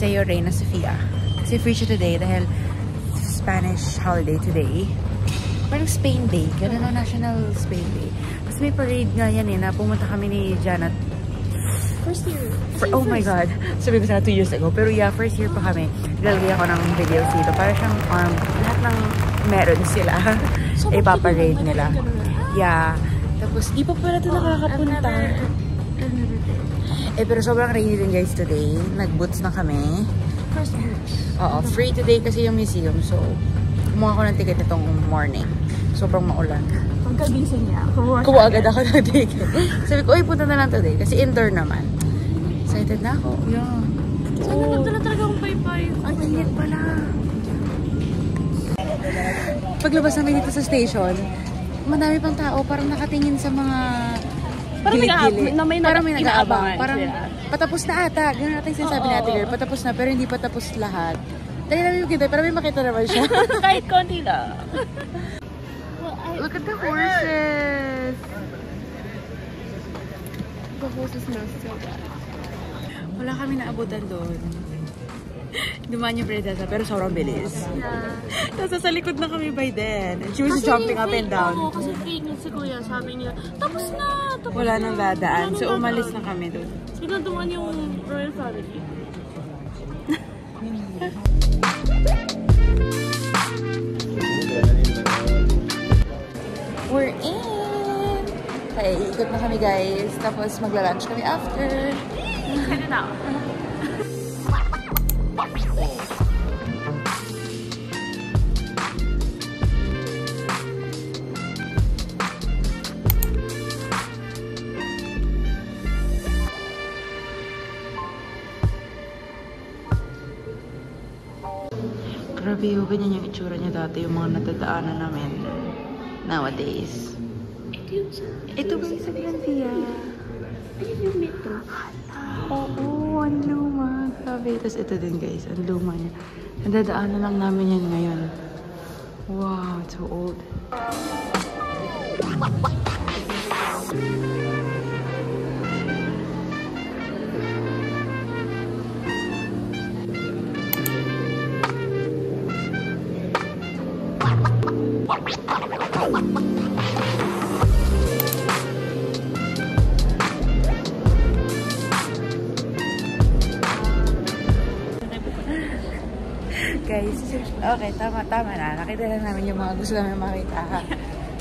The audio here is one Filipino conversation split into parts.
sa'yo, Reina Sofia. Kasi free siya today dahil Spanish holiday today. Parang Spain Day. Ganun ang National Spain Day. Kasi may parade nga yan eh, na pumunta kami ni Janet. First year. Oh my God. Sabi ko sana 2 years ago. Pero yeah, first year pa kami. Nilalagay ako ng videos dito. Para siyang lahat ng meron sila. So, ipaparade nila. Yeah. Tapos, di pa pala ito nakakapunta. Pero sobrang rainy din guys today. Nag-boots na kami. First boots. Oo. Free today kasi yung museum. So, kumuha ko ng ticket itong morning. Sobrang maulan. Pagkagising niya, kuha agad ako ng ticket. Sabi ko, uy, punta na lang today. Kasi indoor naman. Excited na ako. Yeah. So, nagdala talaga akong paypay. Ang init pala. Paglabas namin dito sa station, madami pang tao. Parang nakatingin sa mga gilid-gilid. Parang may nag-aabang. Parang patapos na ata. Ganun natin sinasabi natin, girl. Patapos na, pero hindi patapos lahat. Dali namin makita, pero may makita naman siya. Kahit konti lang. Look at the horses! The horses smell so bad. Wala kami naabutan doon. Dumaan yung Princesa, pero sobrang bilis. Yeah. Tapos sa likod na kami by then. And she was jumping up and down. Oo, kasi fake news si Kuya. Sabi niya, tapos na! Tapos wala na. nang dadaan. Wala So nang umalis dadaan. na kami doon. Biglang dumaan yung royal family. We're in! Okay, ikot na kami guys. Tapos magla-lunch kami after. Kaya na. Grabe yung ganyan yung itsura niya dati. Yung mga natadaanan namin nowadays. Ito ba yung sa Gran Via? Ayun yung metro. Oo, ang luma. Grabe. Tapos ito din guys, ang luma niya. Nadadaanan lang namin yan ngayon. Wow, it's so old. Guys, okay, tama na. Nakita lang namin yung mga gusto namin makita.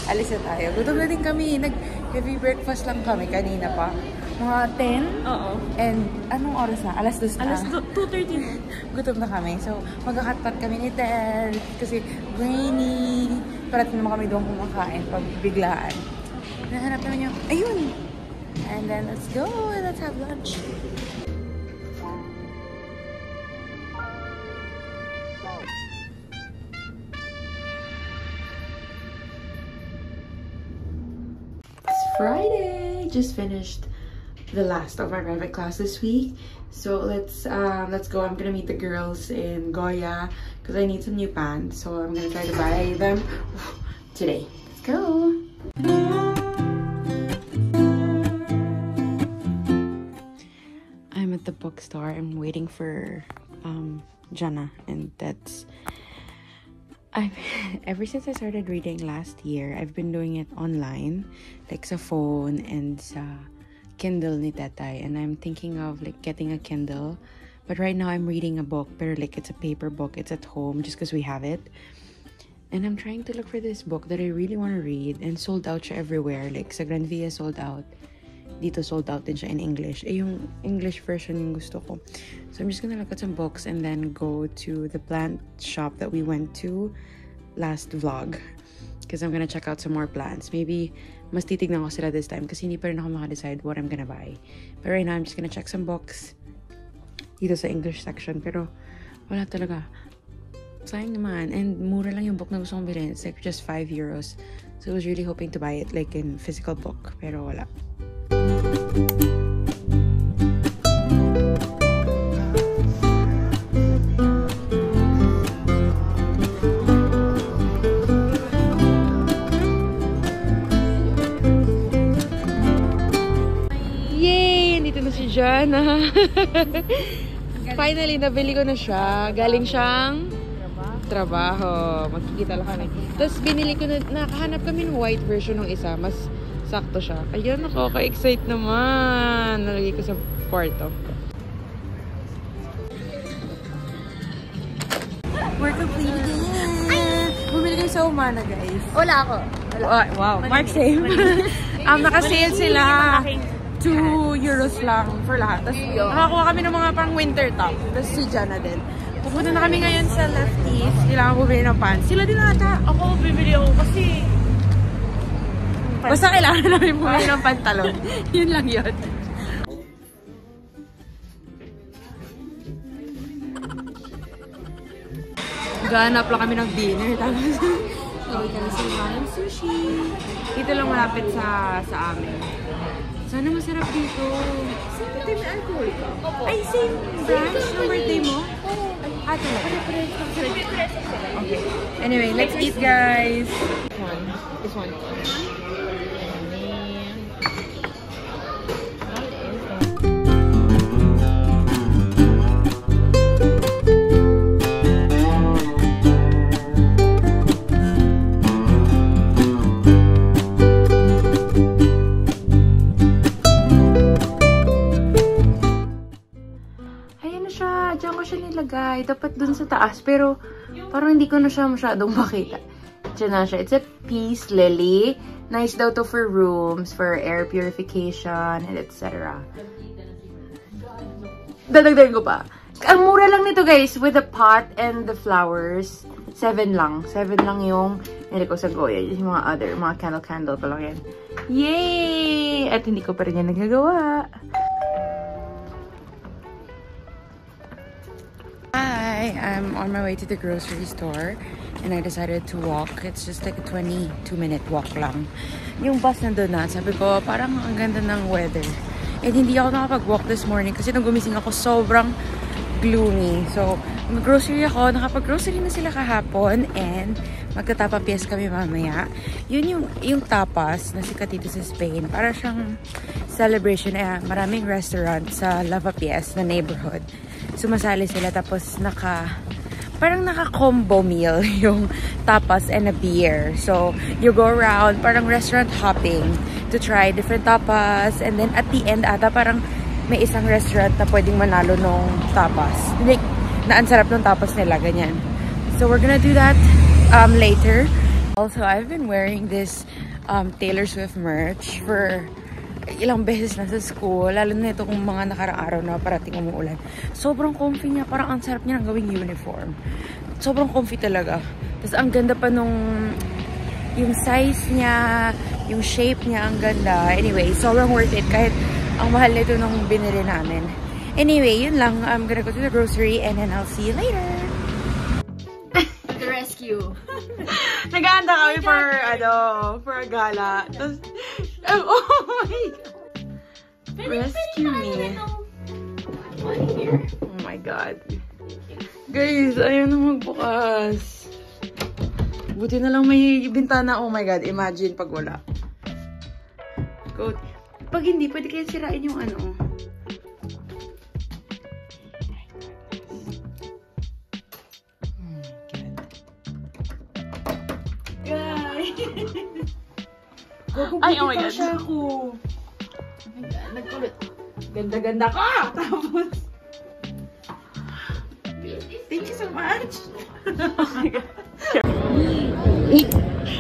Alis na tayo. Gutom na din kami. Nag-heavy breakfast lang kami kanina pa. Mga 10? Oo. And anong oras na? Alas 2 na. Alas 2:30. Gutom na kami. So, magkakatpat kami ni Tel. Kasi rainy. Parating naman kami doon kumakain pag biglaan. Nahanap naman yung, ayun! And then, let's go! Let's have lunch. Friday! Just finished the last of my private class this week. So let's go. I'm gonna meet the girls in Goya because I need some new pants. So I'm gonna try to buy them today. Let's go! I'm at the bookstore. I'm waiting for Jana, and that's ever since I started reading last year, I've been doing it online, like sa phone and sa Kindle ni Tatay, and I'm thinking of like getting a Kindle, but right now I'm reading a book, but like it's a paper book, it's at home just because we have it, and I'm trying to look for this book that I really want to read, and sold out siya everywhere, like sa Gran Via sold out, dito sold out din siya in English. Yung English version yung gusto ko. So I'm just gonna look at some books and then go to the plant shop that we went to last vlog. Because I'm gonna check out some more plants. Maybe mas titignan ko sila this time kasi hindi pa rin ako makadecide what I'm gonna buy. But right now, I'm just gonna check some books dito sa English section. Pero wala talaga. Sayang naman. And mura lang yung book na gusto kong bilhin. It's like just €5. So I was really hoping to buy it like in physical book. Pero wala. Yay! Nandito na si Jana. Finally, nabili ko na siya. Galing siyang trabaho. Magkikita lang kami. Tapos binili ko na, nakahanap kami ng white version ng isa. Mas sakto siya. Ayun, nakaka-excite naman. Nalagay ko sa kwarto. We're completed again. Bumili kayo sa Umana, guys. Wala ako. Wow, Mark same. Naka-sale sila. 2 euros lang for lahat. Tapos nakakuha kami ng mga pang winter top. Tapos si Jana din. Pupunta na kami ngayon sa Lefties. Kailangan bumili ng pants. Sila din ata. Ako, bibili ako kasi... Basta kailangan namin bumili ng pantalon. Yun lang yun. Ganap lang kami ng dinner. Tapos, gawin kami sa ng sushi. Dito lang malapit sa amin. Sana masarap dito. Same birthday may alcohol ka? Opo. Ay, same branch ng birthday mo? Oo. Ah, talaga? Okay. Anyway, let's eat, guys. This one. Nilagay. Dapat dun sa taas. Pero, parang hindi ko na siya masyadong makita. Diyan na siya. It's a peace lily. Nice daw to for rooms, for air purification, and etc. Dadagdagan ko pa. Ang mura lang nito, guys, with the pot and the flowers. 7 lang. 7 lang yung nili ko sa Goya. Yung mga other, mga candle pa lang yan. Yay! At hindi ko pa rin yan nagagawa. Hi, I'm on my way to the grocery store and I decided to walk. It's just like a 22-minute walk lang. Yung bus nandun na, sabi ko, parang ang ganda ng weather. And hindi ako nakapag-walk this morning kasi nung gumising ako, sobrang gloomy. So, mag-grocery ako. Nakapag-grocery na sila kahapon and magtatapapias kami mamaya. Yun yung tapas na sikat dito sa Spain. Para siyang celebration. Maraming restaurant sa Lavapiés na neighborhood. Sumasali sila tapos parang naka-combo meal yung tapas and a beer. So, you go around parang restaurant hopping to try different tapas and then at the end ata parang may isang restaurant na pwedeng manalo nung tapas. Like, na ang sarap nung tapas nila, ganyan. So, we're gonna do that later. Also, I've been wearing this Taylor Swift merch for ilang beses na sa school, lalo na ito kung mga nakarang araw na parating umuulan. Sobrang comfy niya, parang ang sarap niya ng gawing uniform. Sobrang comfy talaga. Tapos ang ganda pa nung yung size niya, yung shape niya, ang ganda. Anyway, sobrang worth it kahit ang mahal nito nung binili namin. Anyway, yun lang. I'm gonna go to the grocery and then I'll see you later. The rescue. Nag-aanda kami for a gala. Tapos, oh my God. Rescue me. Oh my God. Guys, ayaw na magbukas. Buti na lang may bintana. Oh my God, imagine pag wala. Go. Pag hindi, pwede kaya sirain yung ano. Ay, oh my God. Siya ako. Oh my God, nagkulot. Ganda-ganda ka! Tapos, thank you so much! Oh my God.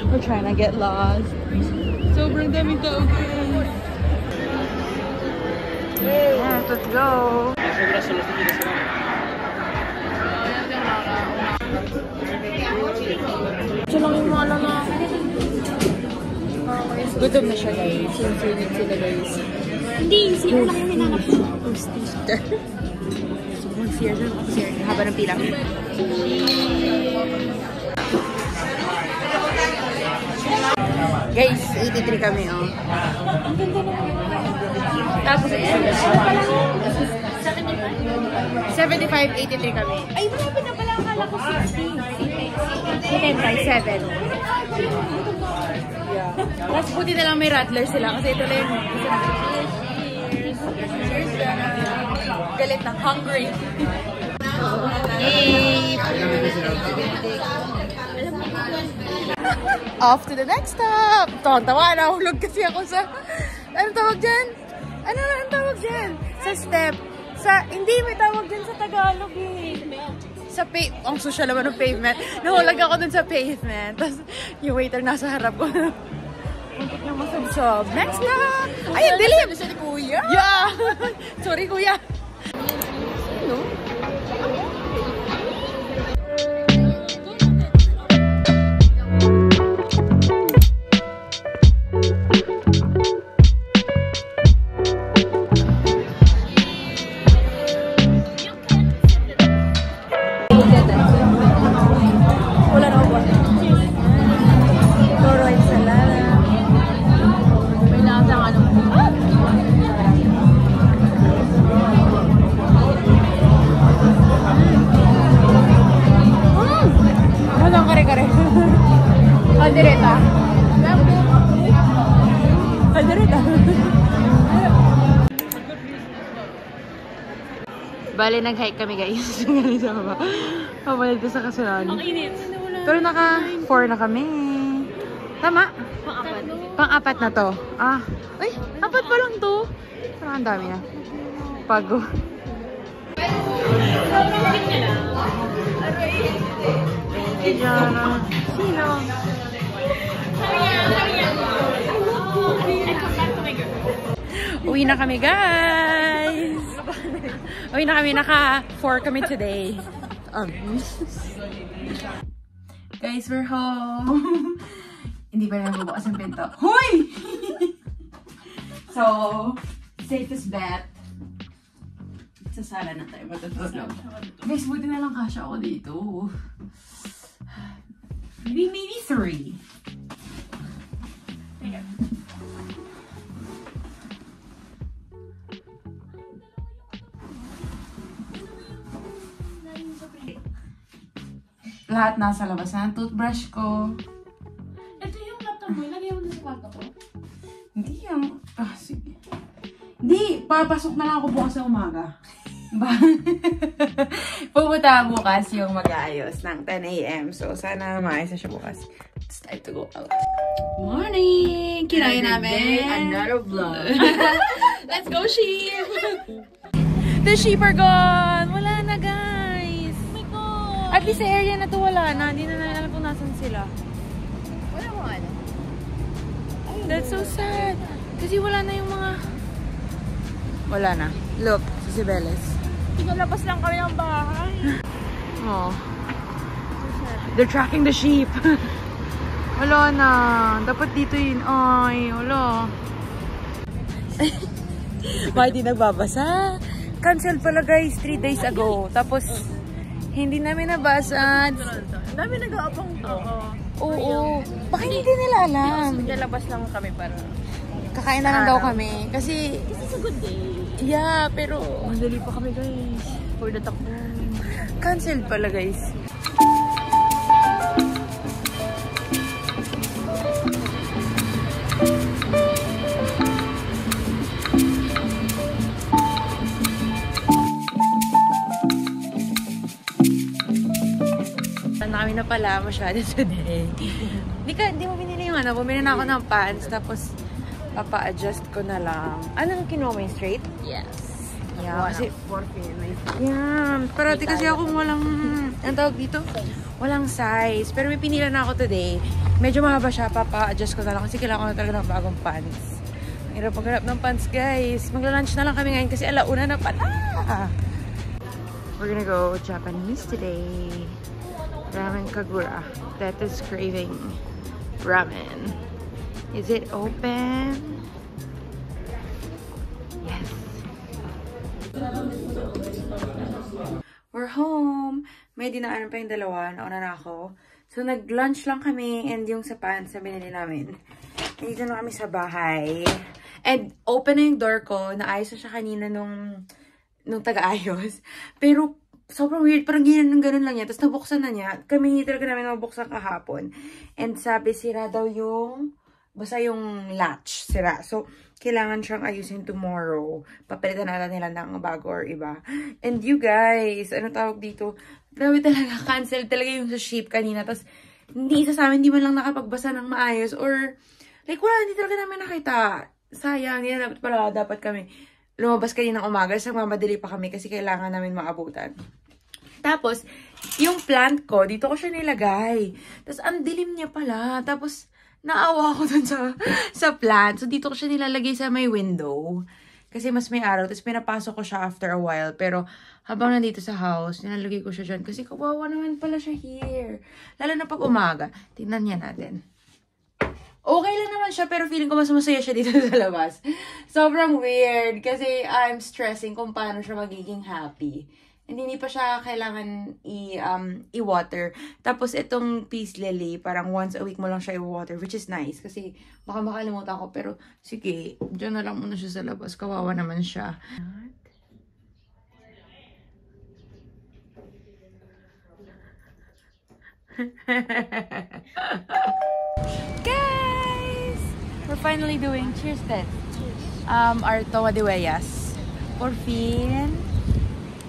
We're trying to get lost. Sobrang daming tao, guys. Yeah, let's go! Ito lang yung mga lang ako. Gutom na siya, guys. Sinunod sila, guys. Hindi, sino lang yung hinanap ko. Sobrang serious. Haba ng pila. Guys, 83 kami, oh. Tapos, 75, 83 kami. Ay, malapit na pala. Akala ko 60. 7. Tapos buti na lang may Rattler sila kasi ito lang yung... galit na hungry. Yay! Off to the next stop! Tawa, nahulog kasi ako sa... Anong tawag dyan? Anong tawag dyan? Sa step. Hindi, may tawag dyan sa Tagalog eh. Sa ang social naman ng pavement. Nahulag ako dun sa pavement. Tapos yung waiter nasa harap ko. Muntik na masabsab. Next na! Ay, ang dilim! Siya ni Kuya! Yeah! Sorry, Kuya! Ano? Kaldereta. Kaldereta. Bale, nag-hike kami guys. Sa baba. Pabalik sa Kasulan. Ang init. Pero naka 4 na kami. Tama? Pang-apat. Pang-apat na to. Ay, 4 pa lang to. Parang ang dami na. Pago. Sino? Uwi na kami guys. Uwi na kami, naka 4 kami today. Guys, we're home. Hindi pa na bubukas ang pinto. Hoy! So, safest bet. Sa sala na tayo matutulog. Guys, buti na lang kasya ako dito. Maybe 3. Lahat nasa labas na. Toothbrush ko. Ito yung laptop mo. Ilagay mo na sa kwarto ko. Hindi yung... sige. Hindi. Papasok na lang ako bukas sa umaga. Pupunta bukas yung mag-aayos ng 10 AM. So, sana maayos na siya bukas. It's time to go out. Morning! Kinain namin. Another vlog. Let's go, sheep! The sheep are gone! Wala na, guys! Oh my God! At least sa area na to wala na. Hindi na alam kung nasan sila. Wala mo ano? That's so sad. Kasi wala na yung mga... Wala na. Look, si Sibeles. Tinalabas lang kami ng bahay. Oh. They're tracking the sheep. Wala na. Dapat dito yun. Ay, wala. Bakit di nagbabasa? Cancel pala guys 3 days ago. Tapos, hindi namin nabasa. Ang dami nag-aapang to. Oo. Baka hindi nila alam. Tinalabas lang kami para... Kakain na lang daw kami. Kasi It's a good day. yeah, pero Madali pa kami guys. For the takbo. canceled pala guys. Kami na pala masyado today. Di mo binili yung ano, bumili na ako ng pants, tapos papa-adjust ko na lang. Anong kinuha mo yung straight? Yes. Yeah, kasi... Yeah, parati kasi ako walang... Ang tawag dito? Walang size. Pero may pinila na ako today. Medyo mahaba siya, papa-adjust ko na lang kasi kailangan ko na talaga ng bagong pants. Ang hirap maghanap ng pants, guys. Magla-lunch na lang kami ngayon kasi alauna na pala. We're gonna go Japanese today. Ramen Kagura. That is craving ramen. Is it open? Yes. We're home. May dinaanan pa yung dalawa. Nauna na ako. So, nag-lunch lang kami and yung sa pants na binili namin. Dito na kami sa bahay. And open na yung door ko. Naayos na siya kanina nung taga-ayos. Pero, sobrang weird. Parang ganun lang niya. Tapos nabuksan na niya. Kami talaga namin nabuksan kahapon. And sabi, sira daw yung basta yung latch, sira. So, kailangan siyang ayusin tomorrow. Papalitan natin nila ng bago or iba. And you guys, ano tawag dito? Grabe talaga, cancel talaga yung sa ship kanina. Tapos, hindi isa sa amin, hindi man lang nakapagbasa ng maayos. Or, like, wala, hindi talaga namin nakita. Sayang, yan dapat kami lumabas kaninang umaga. Tapos, nagmamadali pa kami kasi kailangan namin maabutan. Tapos, yung plant ko, dito ko siya nilagay. Tapos, ang dilim niya pala. Tapos, naawa ko dun sa plant. So, dito ko siya nilalagay sa may window. Kasi mas may araw. Tapos, pinapasok ko siya after a while. Pero, habang nandito sa house, nilalagay ko siya dyan. Kasi, kawawa naman pala siya here. Lalo na pag umaga. Tingnan niya natin. Okay lang naman siya, pero feeling ko mas masaya siya dito sa labas. Sobrang weird. Kasi, I'm stressing kung paano siya magiging happy. Hindi pa siya kailangan i-water. Tapos, itong peace lily, parang once a week mo lang siya i-water, which is nice. Kasi, baka makalimutan ko. Pero, sige, dyan na lang muna siya sa labas. Kawawa naman siya. Guys! We're finally doing cheers test. Our Toa de Huellas. Porfin.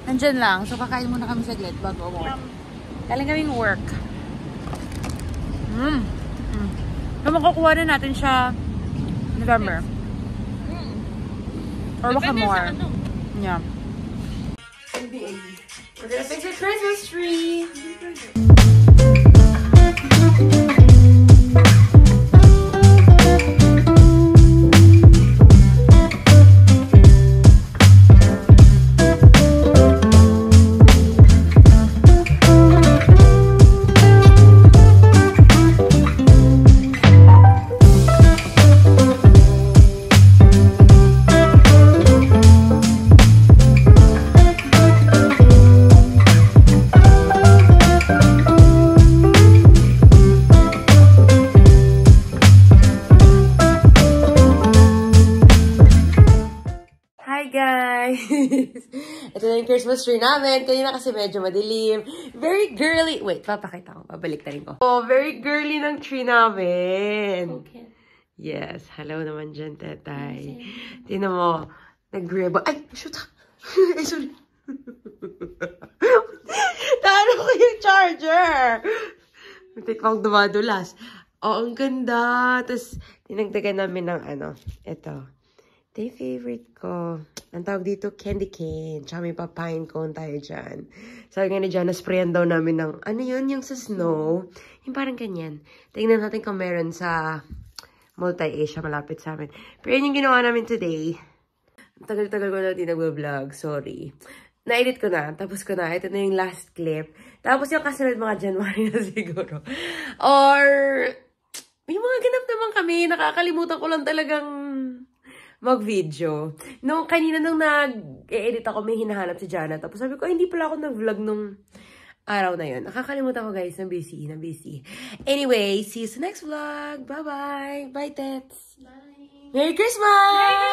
Nandyan lang. So, kakain muna kami saglit bago work. Galing kaming work. So, makukuha na natin siya November. Or baka more. Yeah. We're gonna fix a Christmas tree. Ito na yung Christmas tree namin. Kanina kasi medyo madilim. Very girly. Wait, papakita ko. Pabalik na rin ko. Oh, very girly ng tree namin. Okay. Yes. Hello naman dyan, tetay. Tingnan mo. Nag-ribbon. Ay, shoot. Ay, sorry. Naano ko yung charger. Muntik pang dumadulas. Oh, ang ganda. Tapos, tinagdagan namin ng ito. Ito yung favorite ko. Ang tawag dito, candy cane. Tsaka may pa-pine cone tayo dyan. Sabi nga ni John, nasprayan daw namin ng, ano yun, yung sa snow. Yung parang ganyan. Tingnan natin kung meron sa Multi-Asia, malapit sa amin. Pero yun yung ginawa namin today. Tagal-tagal ko na din nag-vlog. Sorry. Na-edit ko na. Tapos ko na. Ito na yung last clip. Tapos yung kasunod mga January na siguro. Or, may mga ganap naman kami. Nakakalimutan ko lang talagang mag-video. Kanina nung nag-edit ako, may hinahanap si Jana. Tapos sabi ko, hindi pala ako nag-vlog nung araw na yun. Nakakalimutan ko guys, na busy. Anyway, see you sa next vlog. Bye-bye. Bye, Tets. Bye. Merry Christmas!